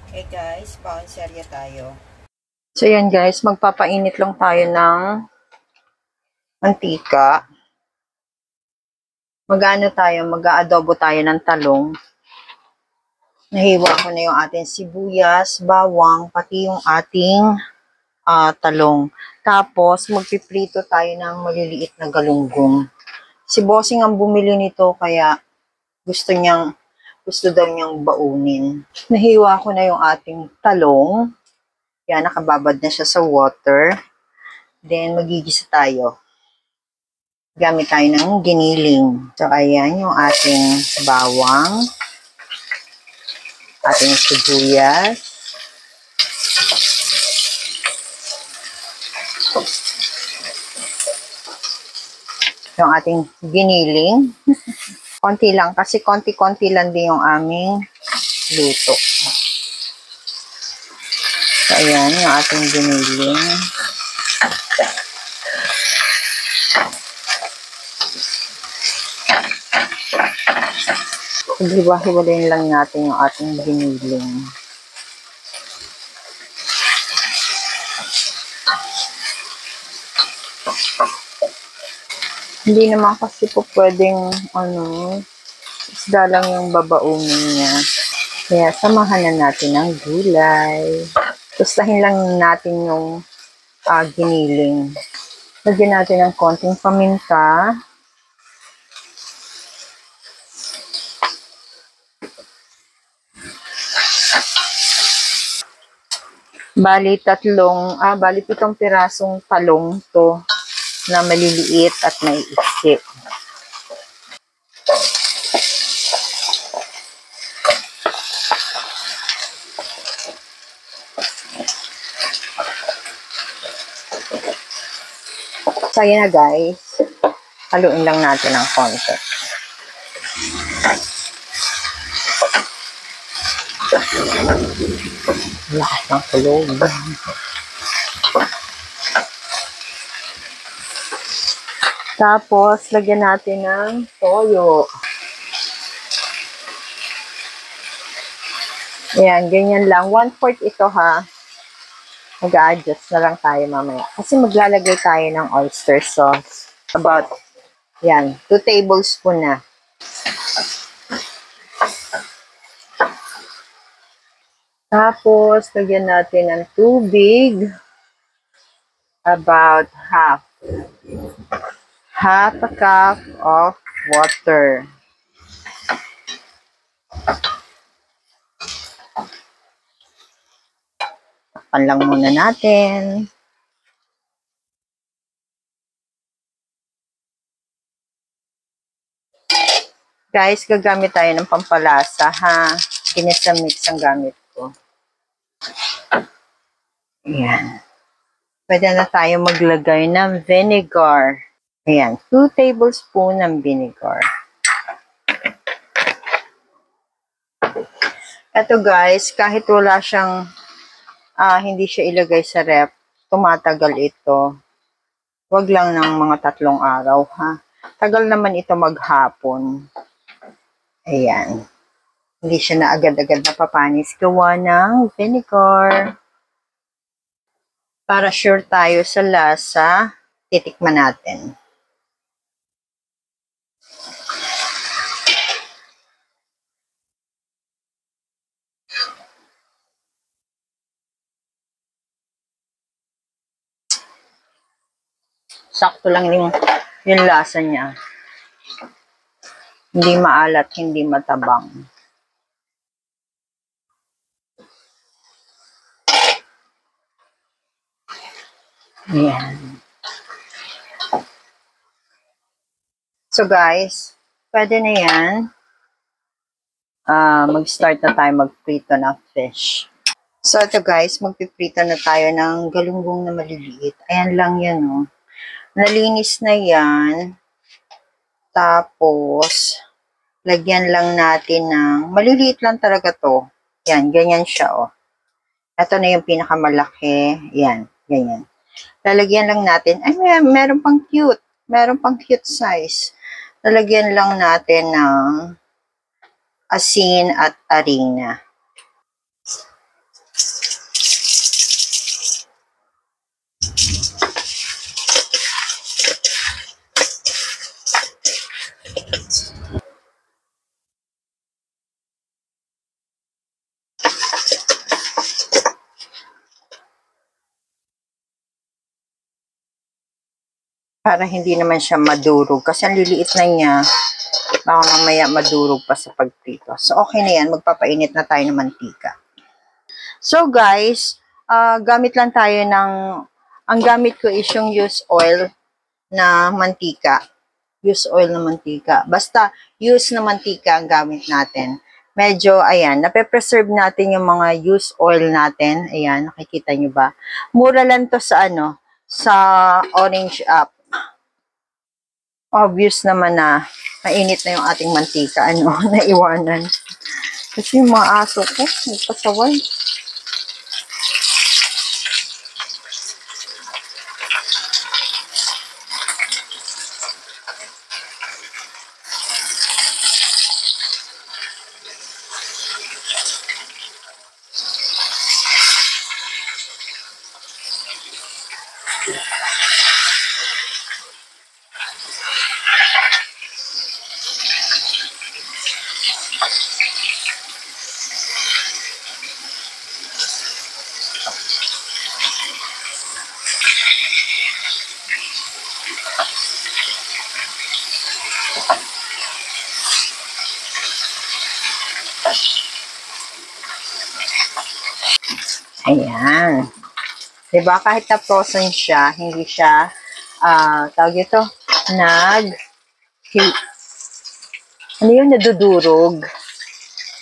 Okay guys, paunserya tayo. So yan guys, magpapainit lang tayo ng mantika. Mag-aadobo tayo ng talong. Nahiwa ko na yung ating sibuyas, bawang, pati yung ating talong. Tapos magpiprito tayo ng maliliit na galunggong. Si Bossing ang bumili nito kaya gusto daw niyang baunin. Nahiwa ko na yung ating talong. Yan, nakababad na siya sa water. Then, magigisa tayo. Gamit tayo ng giniling. So, ayan yung ating bawang. Ating sibuyas. Yung ating giniling. Konti lang, kasi konti-konti lang din yung aming luto. So, ayan yung ating giniling. Hiwa-hiwalayin lang natin yung ating giniling. Hindi naman kasi po pwedeng, isda lang yung babaunin niya. Kaya samahan na natin ng gulay. Tustahin lang natin yung giniling. Lagyan natin ng konting paminta. Bali 7 pirasong talong to na maliliit at maiiksi. So, ayan na guys. Haluin lang natin ng konti. Lahat ng kulog. Tapos, lagyan natin ng toyo. Ayan, ganyan lang. 1/4 ito ha. Mag-a-adjust na lang tayo mamaya. Kasi maglalagay tayo ng oyster sauce. About, yan, 2 tablespoon na. Tapos, lagyan natin ng tubig. About half. Half a cup of water. Takpan lang muna natin. Guys, gagamit tayo ng pampalasa ha. Kinisamix ang gamit ko. Ayan. Pwede na tayo maglagay ng vinegar. Ayan, 2 tablespoon ng vinegar. Ito guys, kahit wala siyang, hindi siya ilagay sa ref, tumatagal ito. Wag lang ng mga 3 araw ha. Tagal naman ito maghapon. Ayan. Hindi siya na agad-agad napapanis. Gawa ng vinegar. Para sure tayo sa lasa, titikman natin. Sakto lang yung lasa niya. Hindi maalat, hindi matabang. Ayan. So guys, pwede na yan. Mag-start na tayo magprito ng fish. So ito guys, magpiprito na tayo ng galunggong na maliliit. Ayan lang yan oh. Nalinis na yan. Tapos, lagyan lang natin ng, maliliit lang talaga to. Yan, ganyan siya oh. Ito na yung pinakamalaki. Yan, ganyan. Lalagyan lang natin, ay meron pang cute. Meron pang cute size. Lalagyan lang natin ng asin at harina. para hindi naman siya madurog. Kasi ang liliit na niya, baka mamaya madurog pa sa pagprito. So, okay na yan. Magpapainit na tayo ng mantika. So, guys, gamit lang tayo ng, ang gamit ko is yung used oil na mantika. Used oil na mantika. Basta, used na mantika ang gamit natin. Medyo, ayan, nape-preserve natin yung mga used oil natin. Ayan, nakikita nyo ba? Mura lang to sa sa Orange App. Obvious naman na mainit na yung ating mantika. Naiwanan. Kasi yung mga aso ko, nagpasaway. Ayan. Diba? Kahit na frozen siya, hindi siya, tawag ito, nadudurog.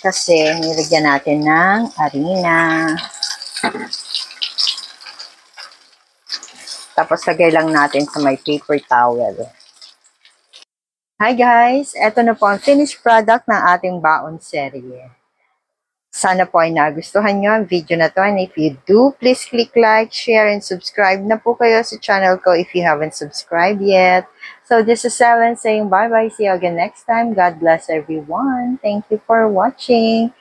Kasi, nilagyan natin ng harina. Tapos, lagay lang natin sa may paper towel. Hi guys! Ito na po ang finished product ng ating baon serye. Sana po ay nagustuhan nyo ang video na to. And if you do, please click like, share, and subscribe na po kayo sa channel ko if you haven't subscribed yet. So this is Ellen saying bye-bye. See you again next time. God bless everyone. Thank you for watching.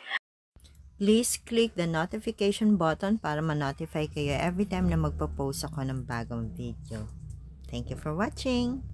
Please click the notification button para ma-notify kayo every time na magpo-post ako ng bagong video. Thank you for watching.